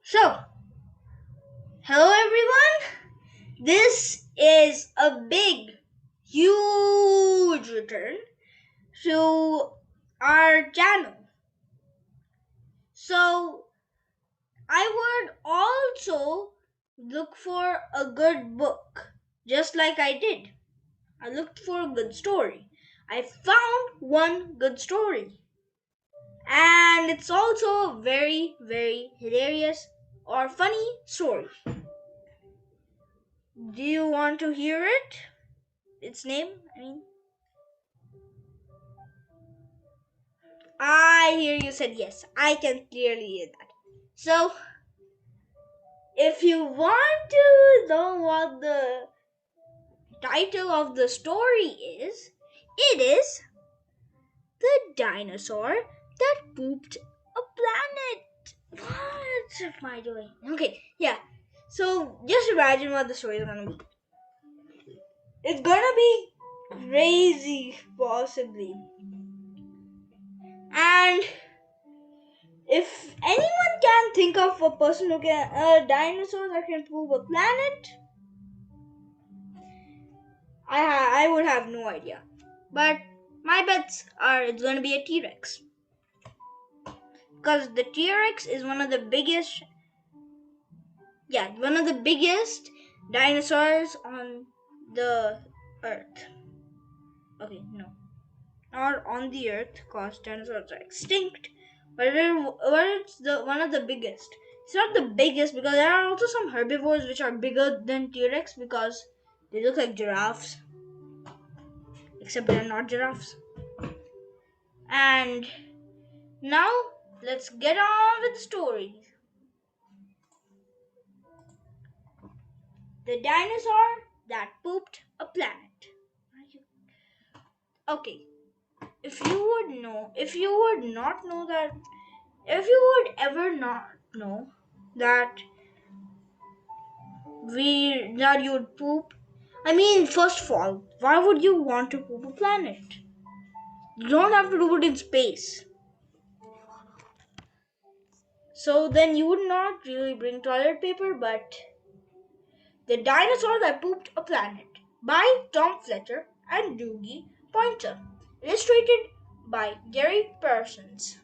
So, hello everyone. This is a big, huge return to our channel. So, I would also look for a good book, just like I did. I looked for a good story. I found one good story. And it's also a very, very hilarious or funny story. Do you want to hear it? Its name? I hear you said yes. I can clearly hear that. So, if you want to know what the title of the story is, it is The Dinosaur That Pooped a Planet. What am I doing? Okay, yeah. So, just imagine what the story is gonna be. It's gonna be crazy, possibly. And if anyone can think of a person who can, a dinosaur that can poop a planet, I would have no idea. But my bets are it's gonna be a T-Rex. Because the T-Rex is one of the biggest dinosaurs on the earth. Okay, no. Not on the earth, because dinosaurs are extinct. But it's one of the biggest. It's not the biggest because there are also some herbivores which are bigger than T-Rex because they look like giraffes. Except they're not giraffes. And now let's get on with the story. The dinosaur that pooped a planet. Okay, if you would ever not know that you would poop. I mean, first of all, why would you want to poop a planet? You don't have to do it in space. So then you would not really bring toilet paper, but The Dinosaur That Pooped a Planet by Tom Fletcher and Dougie Poynter. Illustrated by Gary Parsons.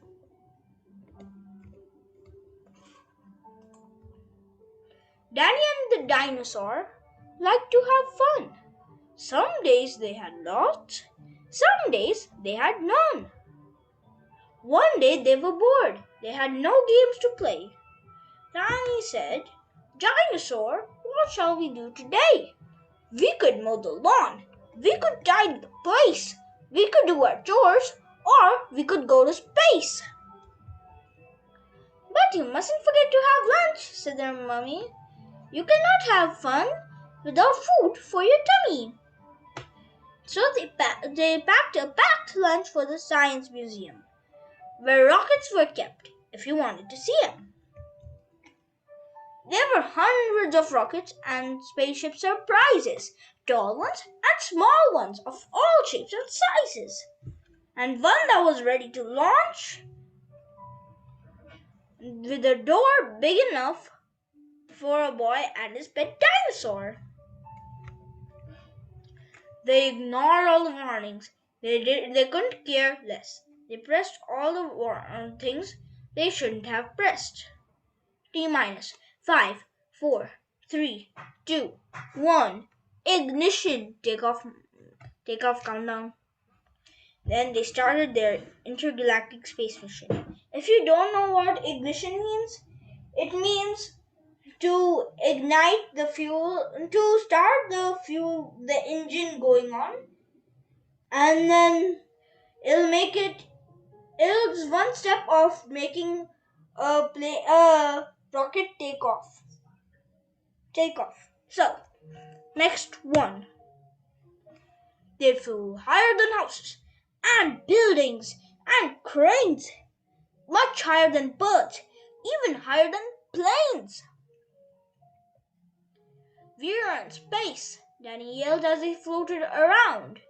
Danny and the dinosaur liked to have fun. Some days they had lots, some days they had none. One day they were bored. They had no games to play. Danny said, "Dinosaur, what shall we do today? We could mow the lawn. We could tidy the place. We could do our chores, or we could go to space." "But you mustn't forget to have lunch," said their mummy. "You cannot have fun without food for your tummy." So they packed a packed lunch for the science museum, where rockets were kept if you wanted to see them. There were hundreds of rockets and spaceship surprises, tall ones and small ones of all shapes and sizes, and one that was ready to launch with a door big enough for a boy and his pet dinosaur. They ignored all the warnings. They couldn't care less. They pressed all the things they shouldn't have pressed. T minus 5, 4, 3, 2, 1. Ignition. Takeoff countdown. Then they started their intergalactic space mission. If you don't know what ignition means, it means to ignite the fuel, to start the engine going on, and then it's one step of making a rocket take off. So, next one. They flew higher than houses and buildings and cranes, much higher than birds, even higher than planes. "We're in space," Danny yelled as they floated around.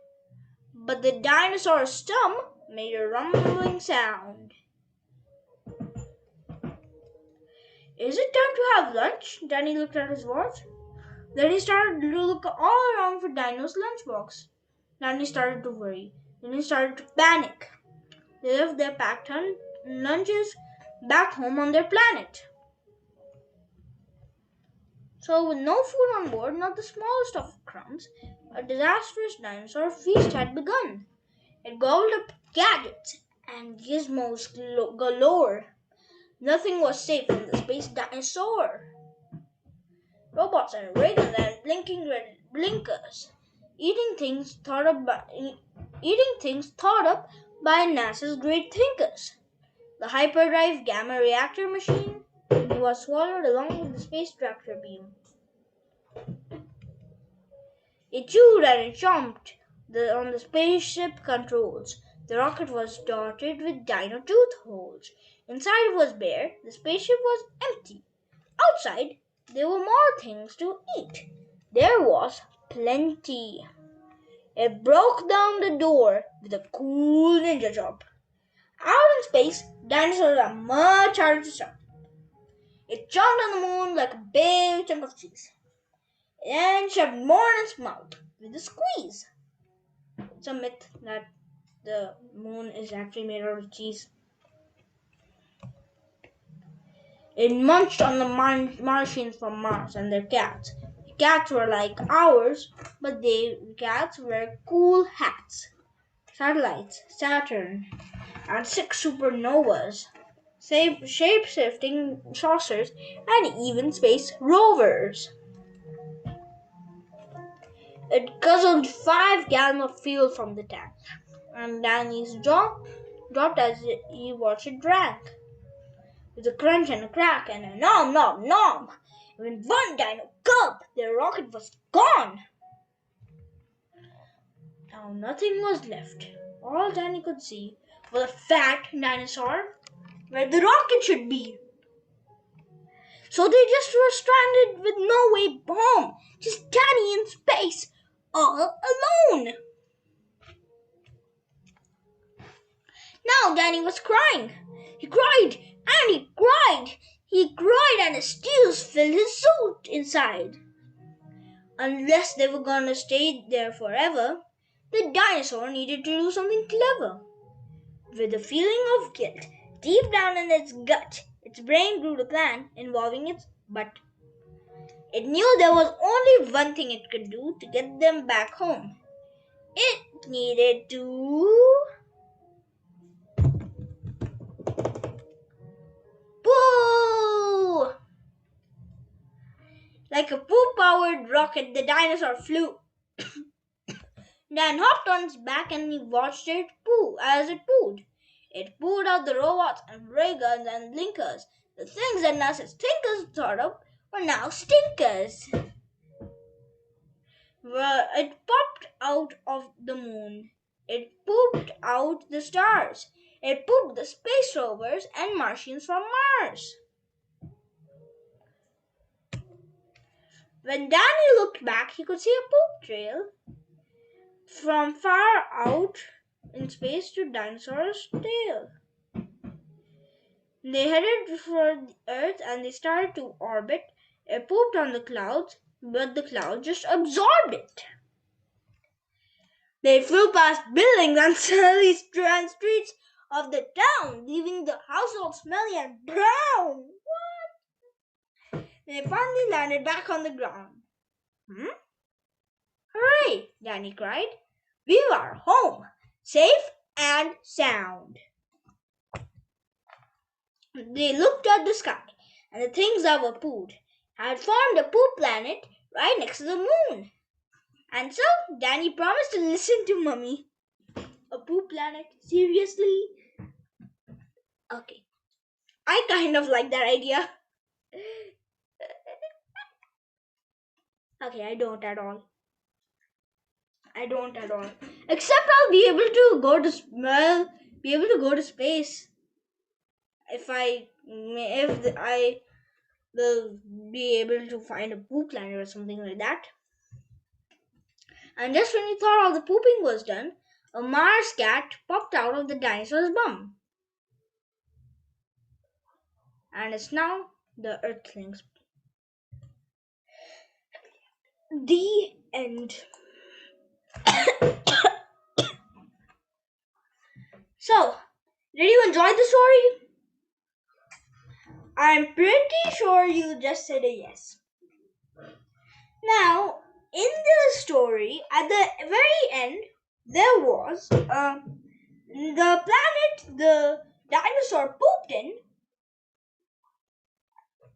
But the dinosaur's stump made a rumbling sound. Is it time to have lunch? Danny looked at his watch. Then he started to look all around for Dino's lunchbox. Then he started to worry. Then he started to panic. They left their packed lunches back home on their planet. So, with no food on board, not the smallest of crumbs, a disastrous dinosaur feast had begun. It gobbled up gadgets and gizmos galore. Nothing was safe from the space dinosaur. Robots and ray guns and blinking red blinkers. Eating things thought up by NASA's great thinkers. The hyperdrive gamma reactor machine was swallowed along with the space tractor beam. It chewed and it chomped on the spaceship controls. The rocket was dotted with dino tooth holes. Inside was bare. The spaceship was empty. Outside, there were more things to eat. There was plenty. It broke down the door with a cool ninja chop. Out in space, dinosaurs are much harder to stop. It chomped on the moon like a big chunk of cheese. And shoved more in its mouth with a squeeze. It's a myth that the moon is actually made out of cheese. It munched on the Martians from Mars and their cats. The cats were like ours, but cats wear cool hats. Satellites, Saturn, and 6 supernovas, shape-shifting saucers, and even space rovers. It guzzled 5 gallons of fuel from the tank, and Danny's jaw dropped as he watched it drink. With a crunch and a crack and a nom nom nom, when one dino gulp, their rocket was gone. Now nothing was left. All Danny could see was a fat dinosaur where the rocket should be. So they just were stranded with no way home, just Danny in space, all alone. Now Danny was crying. He cried and he cried. He cried and his tears filled his suit inside. Unless they were gonna stay there forever, the dinosaur needed to do something clever. With a feeling of guilt deep down in its gut, its brain grew a plan involving its butt. It knew there was only one thing it could do to get them back home. It needed to poo! Like a poo-powered rocket, the dinosaur flew. Dan hopped on its back and he watched it poo as it pooed. It pooed out the robots and ray guns and blinkers. The things that NASA's thinkers thought up were now stinkers. Well, it popped out of the moon. It pooped out the stars. It pooped the space rovers and Martians from Mars. When Danny looked back, he could see a poop trail from far out in space to dinosaur's tail. They headed for the Earth and they started to orbit. It pooped on the clouds, but the clouds just absorbed it. They flew past buildings and smelly streets of the town, leaving the household smelly and brown. What? They finally landed back on the ground. Hooray! Danny cried. We are home, safe and sound. They looked at the sky, and the things that were pooed had formed a poop planet right next to the moon. And so Danny promised to listen to Mummy. A poop planet? Seriously? Okay. I kind of like that idea. Okay, I don't at all. Except I'll be able to go to space. If I will be able to find a poop planet or something like that. And just when you thought all the pooping was done, a Mars cat popped out of the dinosaur's bum. And it's now the Earthlings. The end. So, did you enjoy the story? I'm pretty sure you just said a yes. Now, in the story, at the very end, there was the planet the dinosaur pooped in,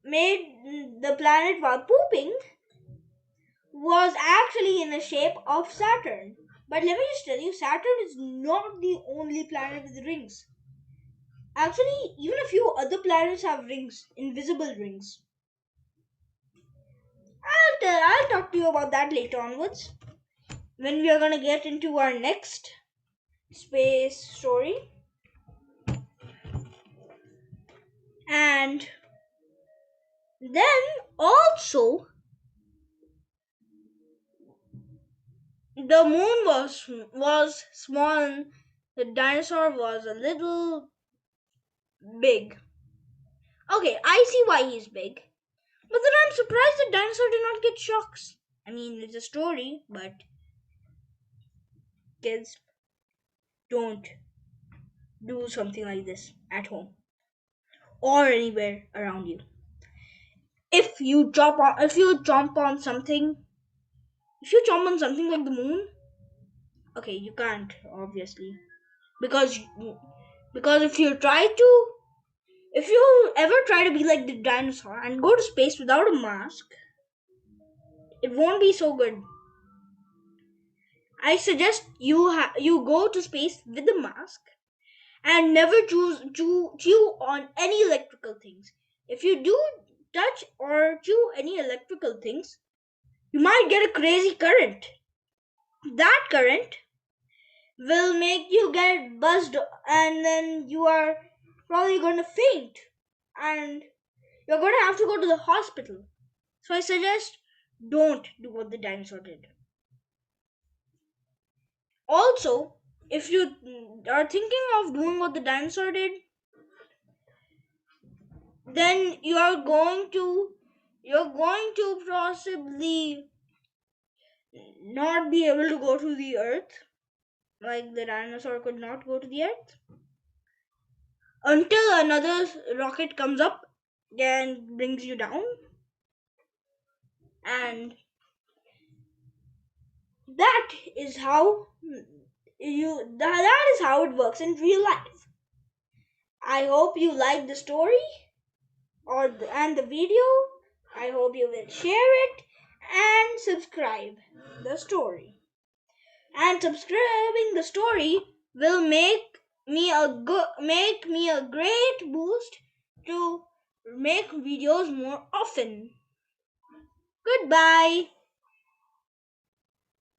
made the planet while pooping, was actually in the shape of Saturn. But let me just tell you, Saturn is not the only planet with rings. Actually, even a few other planets have rings, invisible rings. I'll talk to you about that later onwards, when we are gonna get into our next space story. And then also, the moon was small and the dinosaur was a little big. Okay, I see why he's big. But then I'm surprised the dinosaur did not get shocks. I mean, it's a story, but kids, don't do something like this at home or anywhere around you. If you jump on something like the moon, okay, you can't obviously, because if you ever try to be like the dinosaur and go to space without a mask, it won't be so good. I suggest you go to space with a mask and never chew on any electrical things. If you do touch or chew any electrical things, you might get a crazy current. That current will make you get buzzed, and then you are probably going to faint, and you're going to have to go to the hospital. So I suggest don't do what the dinosaur did. Also, if you are thinking of doing what the dinosaur did, then you're going to possibly not be able to go to the earth, like the dinosaur could not go to the earth, until another rocket comes up and brings you down. And that is how that is how it works in real life. I hope you like the story and the video. I hope you will share it and subscribe the story. And subscribing the story will make me a great boost to make videos more often. Goodbye.